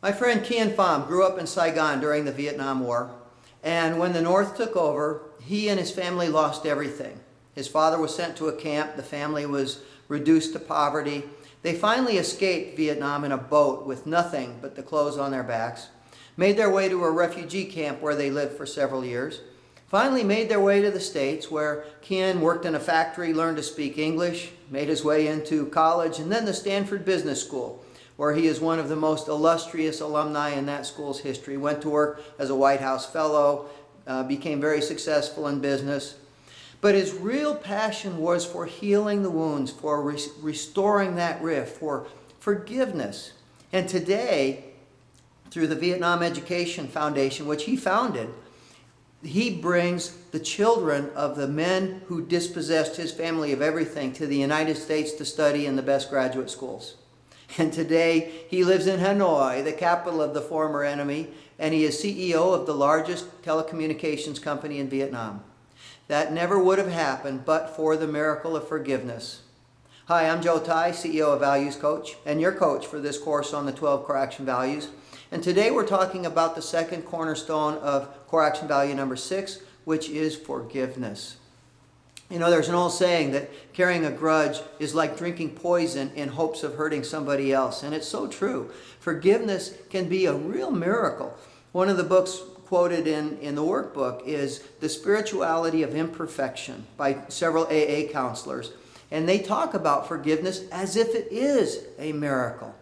My friend Kian Pham grew up in Saigon during the Vietnam War, and when the North took over, he and his family lost everything. His father was sent to a camp, the family was reduced to poverty. They finally escaped Vietnam in a boat with nothing but the clothes on their backs, made their way to a refugee camp where they lived for several years, finally made their way to the States where Kian worked in a factory, learned to speak English, made his way into college, and then the Stanford Business School, where he is one of the most illustrious alumni in that school's history. Went to work as a White House fellow, became very successful in business. But his real passion was for healing the wounds, for restoring that rift, for forgiveness. And today, through the Vietnam Education Foundation, which he founded, he brings the children of the men who dispossessed his family of everything to the United States to study in the best graduate schools. And today he lives in Hanoi, the capital of the former enemy, and he is CEO of the largest telecommunications company in Vietnam. That never would have happened but for the miracle of forgiveness. Hi, I'm Joe Tai, CEO of Values Coach, and your coach for this course on the 12 Core Action Values. And today we're talking about the second cornerstone of Core Action Value number 6, which is forgiveness. You know, there's an old saying that carrying a grudge is like drinking poison in hopes of hurting somebody else. And it's so true. Forgiveness can be a real miracle. One of the books quoted in the workbook is The Spirituality of Imperfection by several AA counselors. And they talk about forgiveness as if it is a miracle.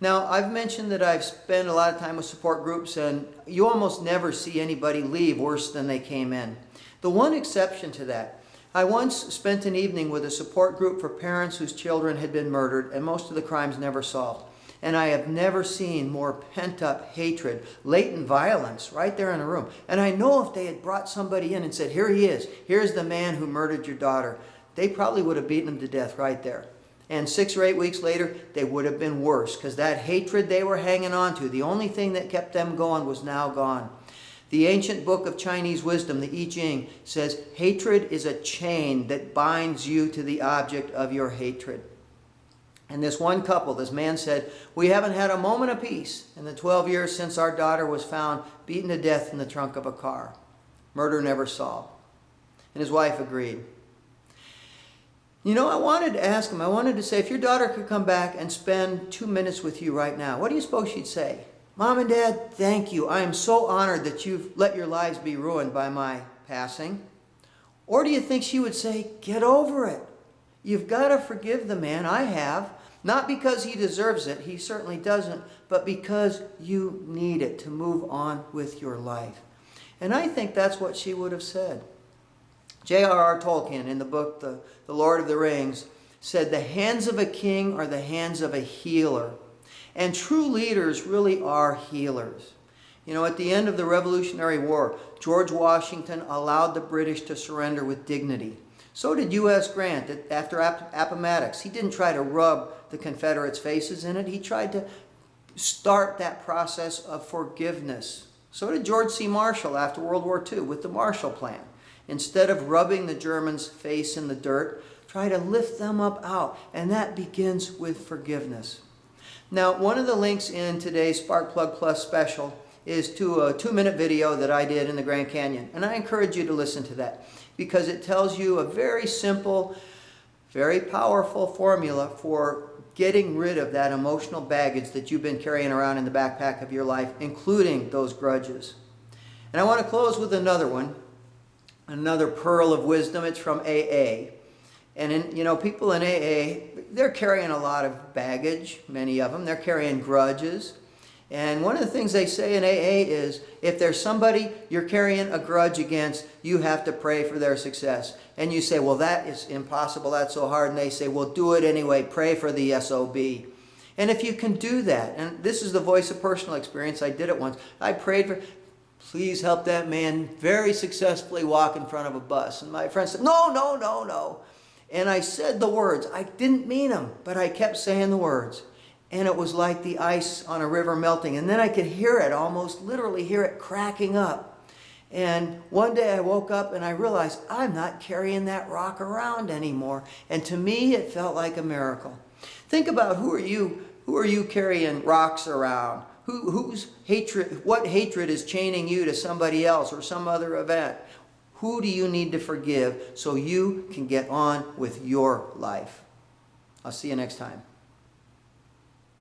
Now, I've mentioned that I've spent a lot of time with support groups, and you almost never see anybody leave worse than they came in. The one exception to that, I once spent an evening with a support group for parents whose children had been murdered and most of the crimes never solved. And I have never seen more pent-up hatred, latent violence right there in a room. And I know if they had brought somebody in and said, here he is, here's the man who murdered your daughter, they probably would have beaten him to death right there. And 6 or 8 weeks later, they would have been worse because that hatred they were hanging on to, the only thing that kept them going, was now gone. The ancient book of Chinese wisdom, the I Ching, says hatred is a chain that binds you to the object of your hatred. And this one couple, this man said, we haven't had a moment of peace in the 12 years since our daughter was found beaten to death in the trunk of a car. Murder never solved. And his wife agreed. You know, I wanted to ask him, I wanted to say, if your daughter could come back and spend 2 minutes with you right now, what do you suppose she'd say? Mom and Dad, thank you. I am so honored that you've let your lives be ruined by my passing. Or do you think she would say, get over it. You've got to forgive the man. I have. Not because he deserves it. He certainly doesn't. But because you need it to move on with your life. And I think that's what she would have said. J.R.R. Tolkien, in the book The Lord of the Rings, said the hands of a king are the hands of a healer. And true leaders really are healers. You know, at the end of the Revolutionary War, George Washington allowed the British to surrender with dignity. So did U.S. Grant after Appomattox. He didn't try to rub the Confederates' faces in it. He tried to start that process of forgiveness. So did George C. Marshall after World War II with the Marshall Plan. Instead of rubbing the Germans' face in the dirt, try to lift them up out. And that begins with forgiveness. Now, one of the links in today's Sparkplug Plus special is to a 2-minute video that I did in the Grand Canyon. And I encourage you to listen to that because it tells you a very simple, very powerful formula for getting rid of that emotional baggage that you've been carrying around in the backpack of your life, including those grudges. And I want to close with another one, another pearl of wisdom. It's from AA. And you know, people in AA, they're carrying a lot of baggage, many of them. They're carrying grudges. And one of the things they say in AA is, if there's somebody you're carrying a grudge against, you have to pray for their success. And you say, well, that is impossible, that's so hard. And they say, well, do it anyway, pray for the SOB. And if you can do that, and this is the voice of personal experience, I did it once. I prayed for, please help that man very successfully walk in front of a bus. And my friend said, no, no, no, no. And I said the words. I didn't mean them, but I kept saying the words. And it was like the ice on a river melting. And then I could hear it, almost literally hear it cracking up. And one day I woke up and I realized I'm not carrying that rock around anymore. And to me, it felt like a miracle. Think about who are you carrying rocks around? Whose hatred, what hatred is chaining you to somebody else or some other event? Who do you need to forgive so you can get on with your life? I'll see you next time.